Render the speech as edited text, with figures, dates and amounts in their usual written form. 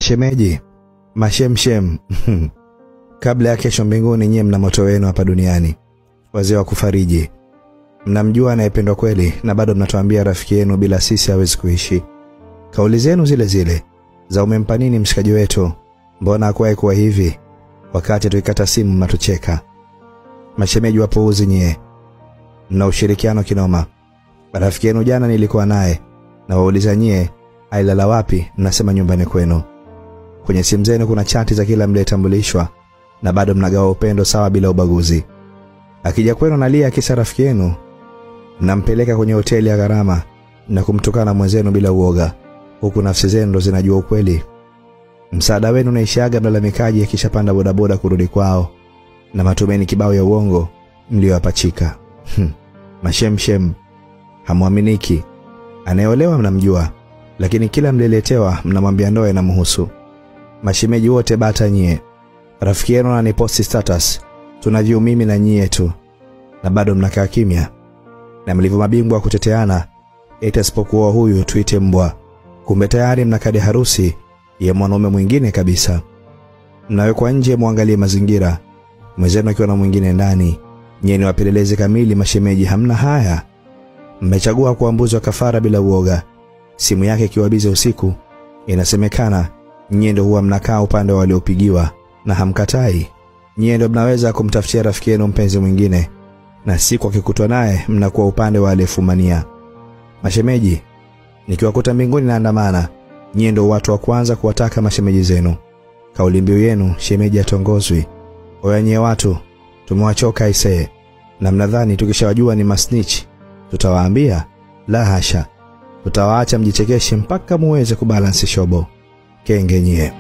Shemeji, mashemshem. Kabla ya kesho mbinguni nyie mna moto wenu hapa duniani. Wazee wa kufariji. Mnamjua anayependwa kweli na bado mnatuambia rafiki yenu bila sisi hawezi kuishi. Kauli zenu zile zile za umempa nini mshikaji wetu? Mbona hakuwahi kuwa hivi? Wakati tuikata simu mnatucheka. Mashemeji wapuuzi nyie. Mna ushirikiano kinoma. Rafiki yenu jana nilikuwa naye na wauliza nyie ailala wapi, mnasema nyumbani kwenu. Kwenye simu zenu kuna chati za kila mliyetambulishwa na bado mnagawa upendo sawa bila ubaguzi. Akija kwenu nalia kisa rafiki yenu, mnampeleka kwenye hoteli ya gharama na kumtukana mwenzenu bila uoga, huku nafsi zenu ndo zinajua ukweli. Msaada wenu unaishaga mlalamikaji akishapanda bodaboda kurudi kwao na matumaini kibao ya uongo mlioyapachika. Mashemshem, hamuaminiki. Anayeolewa mnamjua, lakini kila mleletewa mnamwambia ndoa inamhusu. Mashemeji wote bata nyie. Rafiki yenu ananiposti status, tunajua mimi na nyie tu, na bado mnakaa kimya. Na mlivyo mabingwa kuteteana, eti asipokuwa huyu tuite mbwa. Kumbe tayari mnakadi harusi ya mwanaume mwingine kabisa. Mnawekwa nje muangalie mazingira, mwenzenu akiwa na mwingine ndani. Nyie ni wapelelezi kamili mashemeji, hamna haya. Mmechagua kuambuzwa kafara bila uoga. Simu yake ikiwa bize usiku, inasemekana nyie ndio huwa mnakaa upande wa waliopigiwa na hamkatai. Nyie ndio mnaweza kumtafutia rafiki yenu mpenzi mwingine, na siku akikutwa naye mnakuwa upande wa aliyefumania. Mashemeji, nikiwakuta mbinguni naandamana, nyie ndio watu wa kwanza kuwataka mashemeji zenu. Kauli mbiu yenu shemeji atongozwi. Oya nyie watu, tumewachoka isee. Na mnadhani tukishawajua ni masnitch tutawaambia? La hasha. Tutawaacha mjichekeshe mpaka muweze kubalansi shobo. Kenge nyie.